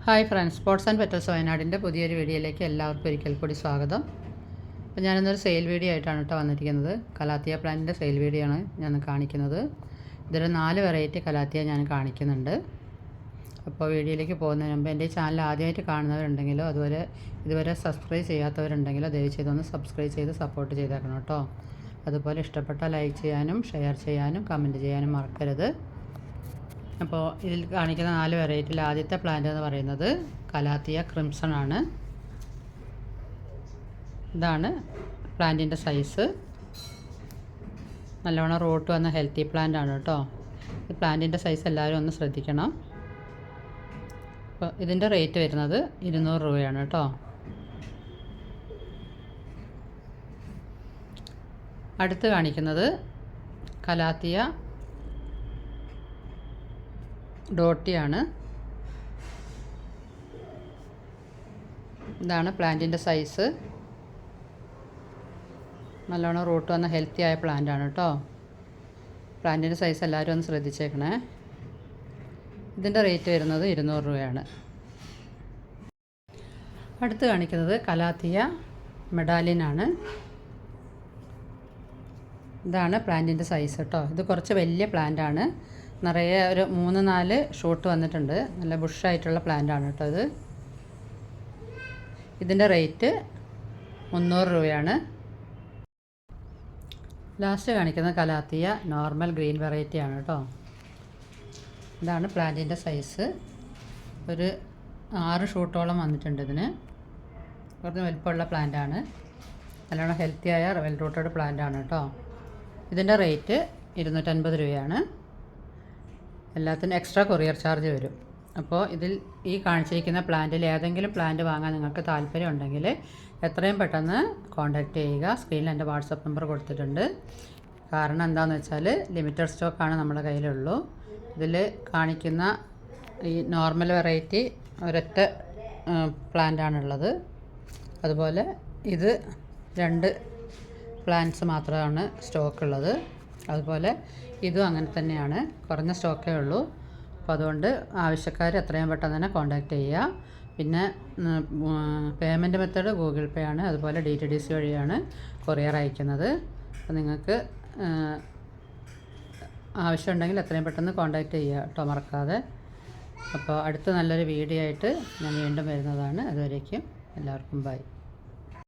Hi friends, sports and petals വയനാടിൻ്റെ പുതിയൊരു വീഡിയോയിലേക്ക് എല്ലാവർക്കും ഒരിക്കൽ കൂടി സ്വാഗതം. അപ്പോൾ ഞാനിന്നൊരു സെയിൽ വീഡിയോ ആയിട്ടാണ് വന്നിരിക്കുന്നത്. കലാത്തിയ പ്ലാന്റിൻ്റെ സെയിൽ വീഡിയോ ആണ് ഞാൻ കാണിക്കുന്നത്. ഇതൊരു 4 വെറൈറ്റി കലാത്തിയ ഞാൻ കാണിക്കുന്നുണ്ട്. അപ്പോൾ വീഡിയോയിലേക്ക് പോകുന്നതിന് മുമ്പ് എൻ്റെ ചാനൽ ആദ്യമായിട്ട് കാണുന്നവരുണ്ടെങ്കിലോ ഇതുവരെ സബ്സ്ക്രൈബ് ചെയ്യാത്തവരുണ്ടെങ്കിലോ ദയവ് ചെയ്തൊന്ന് സബ്സ്ക്രൈബ് ചെയ്ത് സപ്പോർട്ട് ചെയ്തേക്കണം കേട്ടോ. അതുപോലെ ഇഷ്ടപ്പെട്ട ലൈക്ക് ചെയ്യാനും ഷെയർ ചെയ്യാനും കമൻറ്റ് ചെയ്യാനും മറക്കരുത്. അപ്പോൾ ഇതിൽ കാണിക്കുന്ന 4 വെറൈറ്റിയിൽ ആദ്യത്തെ പ്ലാന്റ് എന്ന് പറയുന്നത് കലാത്തിയ ക്രിംസൺ ആണ്. ഇതാണ് പ്ലാന്റിൻ്റെ സൈസ്. നല്ലവണ്ണം റൂട്ട് വന്ന ഹെൽത്തി പ്ലാന്റ് ആണ് കേട്ടോ. ഈ പ്ലാന്റിൻ്റെ സൈസ് എല്ലാവരും ഒന്ന് ശ്രദ്ധിക്കണം. അപ്പോൾ ഇതിൻ്റെ റേറ്റ് വരുന്നത് 200 രൂപയാണ് കേട്ടോ. അടുത്ത് കാണിക്കുന്നത് കലാത്തിയ ഡോട്ടിയാണ്. ഇതാണ് പ്ലാന്റിൻ്റെ സൈസ്. നല്ലോണം റൂട്ട് വന്ന ഹെൽത്തി ആയ പ്ലാന്റ് ആണ് കേട്ടോ. പ്ലാന്റിൻ്റെ സൈസ് എല്ലാവരും ഒന്ന് ശ്രദ്ധിച്ചേക്കണേ. ഇതിൻ്റെ റേറ്റ് വരുന്നത് 200 രൂപയാണ്. അടുത്ത് കാണിക്കുന്നത് കലാത്തിയ മെഡാലിനാണ്. ഇതാണ് പ്ലാന്റിൻ്റെ സൈസ് കേട്ടോ. ഇത് കുറച്ച് വലിയ പ്ലാന്റ് ആണ്. നിറയെ ഒരു 3-4 ഷൂട്ട് വന്നിട്ടുണ്ട്. നല്ല ബുഷായിട്ടുള്ള പ്ലാന്റ് ആണ് കേട്ടോ ഇത്. ഇതിൻ്റെ റേറ്റ് 300 രൂപയാണ്. ലാസ്റ്റ് കാണിക്കുന്ന കലാത്തിയ നോർമൽ ഗ്രീൻ വെറൈറ്റി ആണ് കേട്ടോ. ഇതാണ് പ്ലാന്റിൻ്റെ സൈസ്. ഒരു 6 ഷൂട്ടോളം വന്നിട്ടുണ്ട് ഇതിന്. കുറച്ച് വലിപ്പമുള്ള പ്ലാന്റ് ആണ്. നല്ലോണം ഹെൽത്തിയായ വെൽ റൂട്ടഡ് പ്ലാന്റ് ആണ് കേട്ടോ. ഇതിൻ്റെ റേറ്റ് 250 രൂപയാണ്. എല്ലാത്തിനും എക്സ്ട്രാ കൊറിയർ ചാർജ് വരും. അപ്പോൾ ഇതിൽ ഈ കാണിച്ചിരിക്കുന്ന പ്ലാന്റിൽ ഏതെങ്കിലും പ്ലാന്റ് വാങ്ങാൻ നിങ്ങൾക്ക് താല്പര്യം ഉണ്ടെങ്കിൽ എത്രയും പെട്ടെന്ന് കോൺടാക്റ്റ് ചെയ്യുക. സ്ക്രീനിൽ എൻ്റെ വാട്സപ്പ് നമ്പർ കൊടുത്തിട്ടുണ്ട്. കാരണം എന്താണെന്ന് വെച്ചാൽ ലിമിറ്റഡ് സ്റ്റോക്കാണ് നമ്മുടെ കയ്യിലുള്ളൂ. ഇതിൽ കാണിക്കുന്ന ഈ നോർമൽ വെറൈറ്റി ഒരൊറ്റ പ്ലാന്റാണുള്ളത്. അതുപോലെ ഇത് 2 പ്ലാന്റ്സ് മാത്രമാണ് സ്റ്റോക്കുള്ളത്. അതുപോലെ ഇതും അങ്ങനെ തന്നെയാണ്, കുറഞ്ഞ സ്റ്റോക്കേ ഉള്ളൂ. അപ്പോൾ അതുകൊണ്ട് ആവശ്യക്കാർ എത്രയും പെട്ടെന്ന് തന്നെ കോൺടാക്റ്റ് ചെയ്യുക. പിന്നെ പേയ്മെൻറ്റ് മെത്തേഡ് ഗൂഗിൾ പേ ആണ്. അതുപോലെ DTDC വഴിയാണ് കൊറിയർ അയക്കുന്നത്. അപ്പോൾ നിങ്ങൾക്ക് ആവശ്യമുണ്ടെങ്കിൽ എത്രയും പെട്ടെന്ന് കോൺടാക്റ്റ് ചെയ്യുക കേട്ടോ, മറക്കാതെ. അപ്പോൾ അടുത്ത നല്ലൊരു വീഡിയോ ആയിട്ട് ഞാൻ വീണ്ടും വരുന്നതാണ്. അതുവരേക്കും എല്ലാവർക്കും ബൈ.